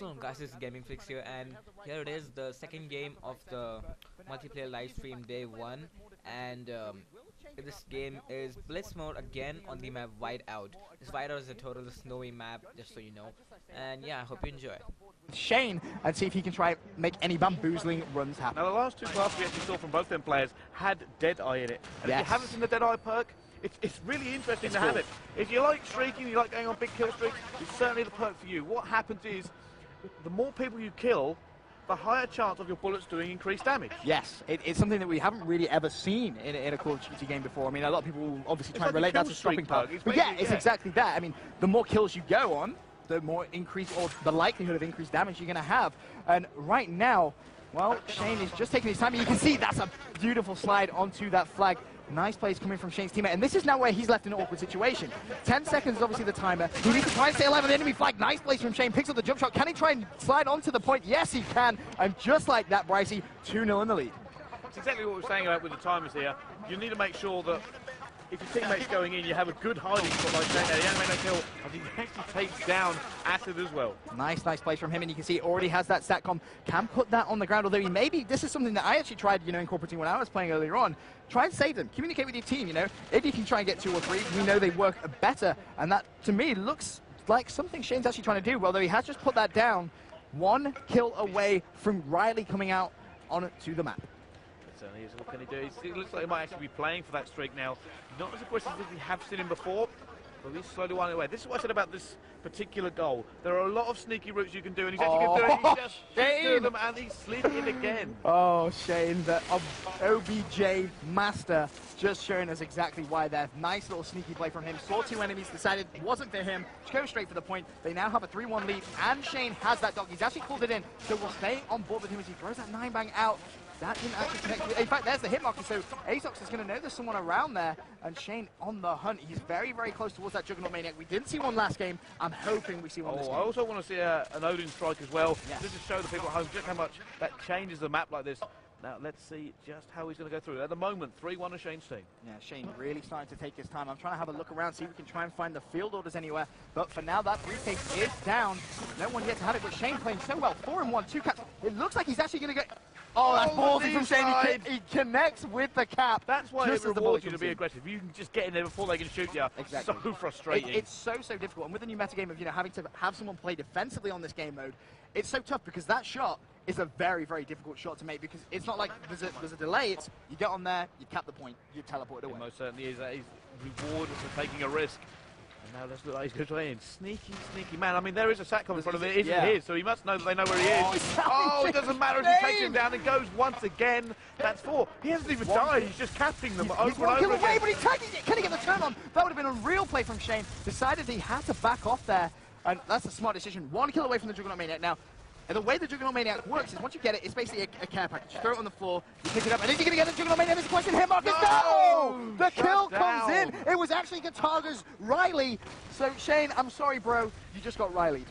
Hello guys, this is Gaming Fix here, and here it is, the second game of the multiplayer live stream day 1, and this game is Blitz mode again on the map Whiteout. This Whiteout is a total snowy map, just so you know, and yeah, I hope you enjoy. Shane and see if he can try make any bamboozling runs happen. Now the last two classes we actually saw from both them players had Deadeye in it, and if you haven't seen the Deadeye perk, it's really interesting to have it. If you like streaking, you like going on big kill streaks, it's certainly the perk for you. What happens is, the more people you kill, the higher chance of your bullets doing increased damage. Yes, it's something that we haven't really ever seen in a Call of Duty game before. I mean, a lot of people will obviously try and relate that to stopping power. But yeah, it's exactly that. I mean, the more kills you go on, the more increased, or the likelihood of increased damage you're going to have. And right now, well, Shane is just taking his time. You can see that's a beautiful slide onto that flag. Nice plays coming from Shane's teammate, and this is now where he's left in an awkward situation. 10 seconds is obviously the timer. He needs to try and stay alive on the enemy flag. Nice plays from Shane, picks up the jump shot. Can he try and slide onto the point? Yes, he can. And just like that, Brycey, 2-0 in the lead. It's exactly what we're saying about with the timers here. You need to make sure that if your teammate's going in, you have a good hiding spot like Shane there. The enemy no kill, and he actually takes down Acid as well. Nice plays from him, and you can see he already has that StatCom. Can put that on the ground, although he maybe, this is something that I actually tried, incorporating when I was playing earlier on. Try and save them. Communicate with your team, If you can try and get 2 or 3, we know they work better, and that, to me, looks like something Shane's actually trying to do, although he has just put that down. 1 kill away from Riley coming out onto the map. Certainly is. What can he do? It looks like he might actually be playing for that streak now. Not as aggressive as we have seen him before, but he's slowly winding away. This is what I said about this particular goal. There are a lot of sneaky routes you can do, and he's actually going to do it. He just doing them, and he's slid in again. Oh, Shane, the OBJ master, just showing us exactly why there. Nice little sneaky play from him. Saw 2 enemies, decided it wasn't for him to go straight for the point. They now have a 3-1 lead, and Shane has that dog. He's actually called it in, so we'll stay on board with him as he throws that 9-bang out. That didn't actually connect. In fact, there's the hit marker, so Azox is going to know there's someone around there, and Shane on the hunt. He's very, very close towards that Juggernaut Maniac. We didn't see one last game. I'm hoping we see one this game. I also want to see an Odin strike as well, just to show the people at home just how much that changes the map like this. Now, let's see just how he's going to go through. At the moment, 3-1 to Shane's team. Yeah, Shane really starting to take his time. I'm trying to have a look around, see if we can try and find the field orders anywhere. But for now, that briefcase is down. No one yet to have it, but Shane playing so well. 4-1, 2 caps. It looks like he's actually going to go... Oh, that's ballsy from Shane. He connects with the cap. That's why it rewards you to be aggressive. You can just get in there before they can shoot you. Exactly. So frustrating. It's so difficult. And with the new metagame of having to have someone play defensively on this game mode, it's so tough because that shot is a very, very difficult shot to make because it's not like there's a delay. It's you get on there, you cap the point, you teleport it away. It most certainly is. That is rewarded for taking a risk. And now let's look like he's going to try in. Sneaky man. I mean, there is a SATCOM in front of it. It isn't his, so he must know that they know where he is. Oh, it doesn't matter if he takes him down and goes once again. That's 4. He hasn't even died. He's just capping them over and over again. But he tagged it. Can he get the turn on? That would have been a real play from Shane. Decided he had to back off there. And that's a smart decision. 1 kill away from the Juggernaut Maniac. Now, and the way the Juggernaut Maniac works is once you get it, it's basically a care package. You throw it on the floor, you pick it up, and then you're going to get the Juggernaut Maniac. There's a question here, Marcus. No! The kill comes in. It was actually Gataga's Riley. So, Shane, I'm sorry, bro. You just got Riley'd.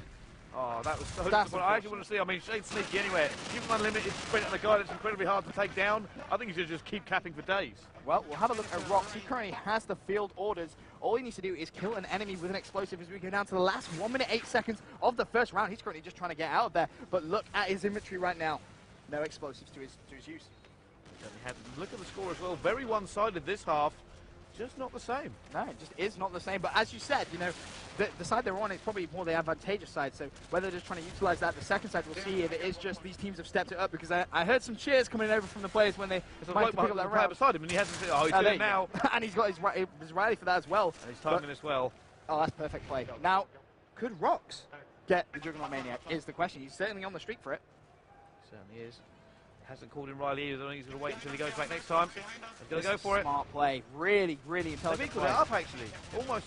Oh, that was so disappointing. I actually want to see, I mean, Shane's sneaky anyway. Give him unlimited sprint on a guy that's incredibly hard to take down. I think he should just keep capping for days. Well, we'll have a look at Rox. He currently has the field orders. All he needs to do is kill an enemy with an explosive as we go down to the last 1 minute, 8 seconds of the first round. He's currently just trying to get out of there. But look at his inventory right now. No explosives to his use. Look at the score as well. Very one-sided this half. Just not the same. No, it just is not the same. But as you said, the side they're on is probably more the advantageous side. So whether they're just trying to utilize that, the second side, we'll see if it is just these teams have stepped it up. Because I heard some cheers coming over from the players when they managed to pick up that round. Beside him, and he hasn't. Oh, he's doing it now. And he's got his Riley for that as well. And he's timing as well. Oh, that's perfect play. Now, could Rox get the Juggernaut Maniac? Is the question. He's certainly on the streak for it. Certainly is. Hasn't called in Riley either. I think he's going to wait until he goes back next time. He's going to go for it. Smart play. Really intelligent. They've equaled it up, actually.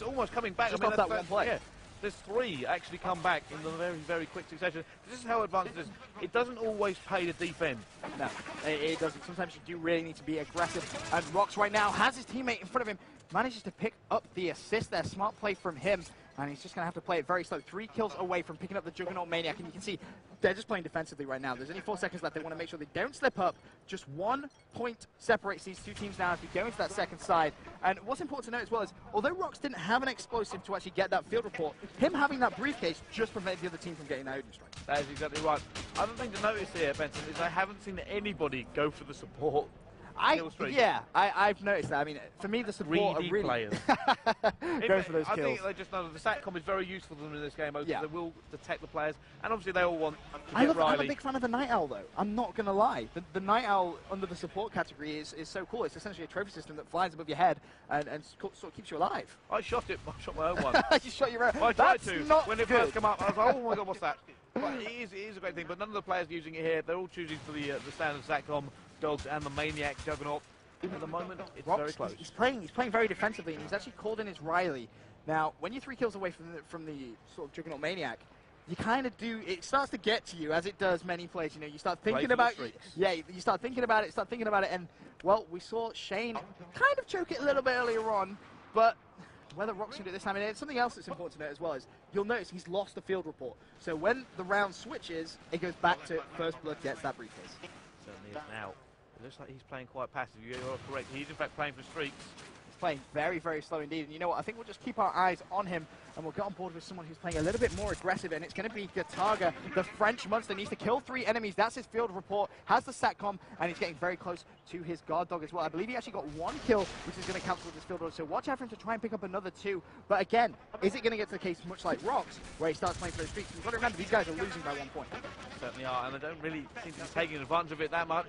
Almost coming back. Just off that one play. Yeah. There's 3 actually come back in the very quick succession. This is how advanced it is. It doesn't always pay to defend. No, it doesn't. Sometimes you do really need to be aggressive. And Rox right now has his teammate in front of him. Manages to pick up the assist there. Smart play from him. And he's just going to have to play it very slow. 3 kills away from picking up the Juggernaut Maniac. And you can see they're just playing defensively right now. There's only 4 seconds left. They want to make sure they don't slip up. Just 1 point separates these two teams now as we go into that second side. And what's important to note as well is, although Rox didn't have an explosive to actually get that field report, him having that briefcase just prevented the other team from getting that Odin strike. That is exactly right. Other thing to notice here, Benson, is I haven't seen anybody go for the support. I've noticed that. I mean, for me, the support are really players. go for those kills. I think they just know that the SATCOM is very useful to them in this game. They will detect the players, and obviously they all want to get Riley. I'm a big fan of the Night Owl, though. I'm not going to lie. The Night Owl under the support category is so cool. It's essentially a trophy system that flies above your head and sort of keeps you alive. I shot my own one. You shot your own? I tried to. When it good. first came up, I was like, oh my god, what's that? But it is a great thing, but none of the players using it here. They're all choosing for the standard SATCOM, Dogs, and the Maniac Juggernaut. At the moment, it's Rox, very close. He's playing very defensively, and he's actually called in his Riley. Now, when you're 3 kills away from the sort of Juggernaut Maniac, you kind of do. It starts to get to you, as it does many players. You know, you start thinking about you start thinking about it, and well, we saw Shane kind of choke it a little bit earlier on, but whether Rox can do it this time, and something else that's important to note as well is you'll notice he's lost the field report. So when the round switches, it goes back to First Blood gets that briefcase. Certainly is now. It looks like he's playing quite passive. You're correct. He's in fact playing for streaks. He's playing very, very slow indeed. And you know what? I think we'll just keep our eyes on him, and we'll get on board with someone who's playing a little bit more aggressive, and it's going to be Gatarga, the French monster. Needs to kill 3 enemies. That's his field report. Has the SATCOM, and he's getting very close to his guard dog as well. I believe he actually got 1 kill, which is going to cancel with his field report. So watch out for him to try and pick up another 2. But again, is it going to get to the case much like Rox, where he starts playing for those streaks? You've got to remember, these guys are losing by 1 point. Certainly are, and they don't really seem to be taking advantage of it that much.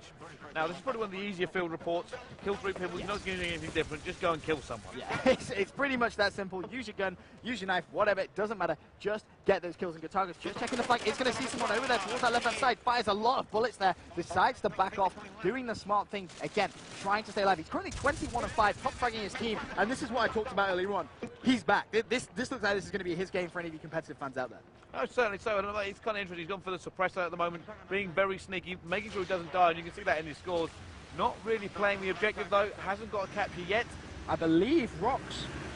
Now, this is probably one of the easier field reports. Kill 3 people, you're not doing anything different, just go and kill someone. Yeah, it's pretty much that simple. Use your gun, use your knife, whatever, it doesn't matter. Just get those kills, and Gatarga's just checking the flank. It's going to see someone over there towards that left-hand side, fires a lot of bullets there, decides to back off, doing the smart thing, again, trying to stay alive. He's currently 21 of 5, top fragging his team, and this is what I talked about earlier on. He's back. This looks like this is going to be his game for any of you competitive fans out there. Oh, certainly so. And it's kind of interesting. He's gone for the suppressor at the moment, being very sneaky, making sure he doesn't die, and you can see that in his scores. Not really playing the objective, though. Hasn't got a capture yet. I believe Rox,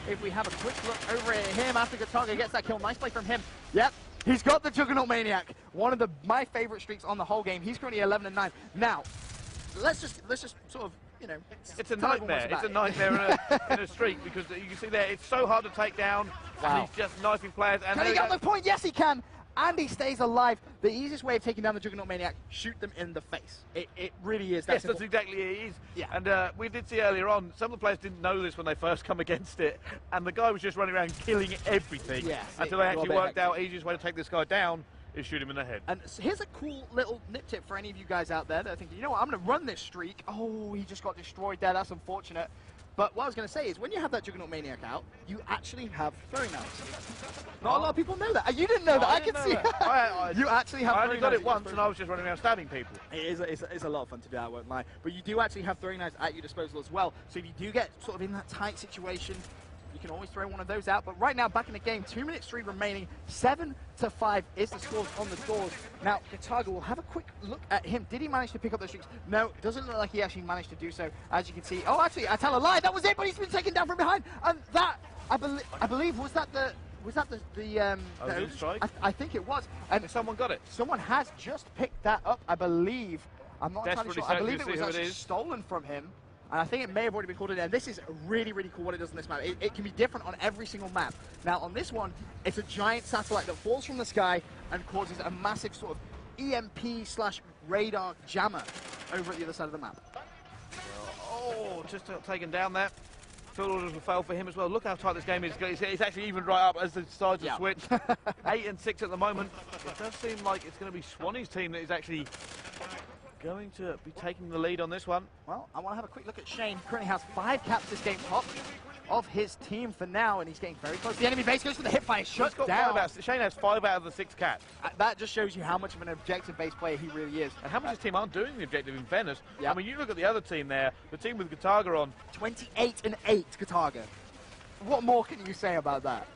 if we have a quick look over at him after Gatarga gets that kill, nice play from him. Yep, he's got the Juggernaut Maniac. One of my favorite streaks on the whole game. He's currently 11 and 9. Now, let's just sort of, you know, it's a nightmare. It's a nightmare in a streak, because you can see there it's so hard to take down. Wow. And he's just knifing players. And can he get the point? Yes, he can. And he stays alive. The easiest way of taking down the Juggernaut Maniac, shoot them in the face. It really is that yes, simple. that's exactly it is. Yeah. And we did see earlier on, some of the players didn't know this when they first come against it, and the guy was just running around killing everything until they actually worked out the easiest way to take this guy down is shoot him in the head. And here's a cool little nip tip for any of you guys out there that are thinking, you know what, I'm going to run this streak. Oh, he just got destroyed there. That's unfortunate. But what I was going to say is, when you have that Juggernaut Maniac out, you actually have throwing knives. Not a lot of people know that. You didn't know that. I can see that. You actually have. I only got it once, and I was just running around stabbing people. It's a lot of fun to do, I won't lie. But you do actually have throwing knives at your disposal as well. So if you do get sort of in that tight situation, you can always throw one of those out. But right now, back in the game, 2 minutes 3 remaining, 7-5 is the scores on the doors. Now, Gatarga will have a quick look at him. Did he manage to pick up those streaks? No, it doesn't look like he actually managed to do so. As you can see, oh, actually, I tell a lie. That was it, but he's been taken down from behind. And that, I believe, was that the Odin strike? I think it was. And someone got it. Someone has just picked that up, I believe. I'm not entirely sure. I believe it was actually stolen from him. And I think it may have already been called in. And this is really, really cool what it does on this map. It can be different on every single map. Now, on this one, it's a giant satellite that falls from the sky and causes a massive sort of EMP/radar jammer over at the other side of the map. Oh, just taken down there. Field orders will fail for him as well. Look how tight this game is. It's actually evened right up as the sides have switched. 8 and 6 at the moment. It does seem like it's going to be Swanee's team that is actually going to be taking the lead on this one. Well, I want to have a quick look at Shane. He currently has 5 caps this game, top of his team for now, and he's getting very close. The enemy base goes for the hip fire, shut down. Shane has 5 out of the 6 caps. That just shows you how much of an objective-based player he really is. And how much his team aren't doing the objective in fairness. I mean, you look at the other team there, the team with Gatarga on. 28 and 8, Gatarga. What more can you say about that?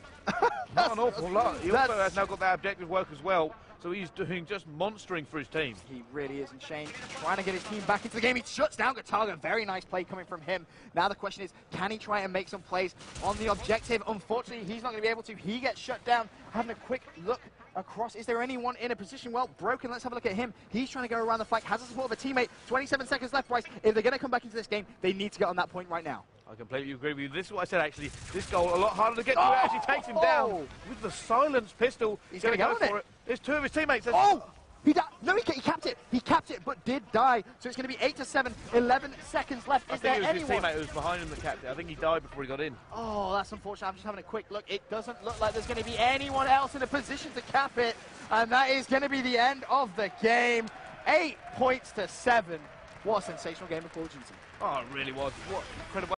Not an awful lot. He also has now got that objective work as well. So he's doing just monstering for his team. He really is. And Shane trying to get his team back into the game. He shuts down Gatarga. Very nice play coming from him. Now the question is, can he try and make some plays on the objective? Unfortunately, he's not going to be able to. He gets shut down. Having a quick look across. Is there anyone in a position? Well, Broken, let's have a look at him. He's trying to go around the flank, has the support of a teammate. 27 seconds left, Bryce. If they're going to come back into this game, they need to get on that point right now. I completely agree with you. This is what I said, actually. This goal, a lot harder to get to. It actually takes him down with the silenced pistol. He's going to go for it. There's two of his teammates. He capped it. He capped it, but did die. So it's going to be 8-7, 11 seconds left. Is there anyone? I think it was his teammate who was behind him that capped it. I think he died before he got in. Oh, that's unfortunate. I'm just having a quick look. It doesn't look like there's going to be anyone else in a position to cap it. And that is going to be the end of the game. 8 points to 7. What a sensational game of Call of Duty. Oh, it really was. What incredible.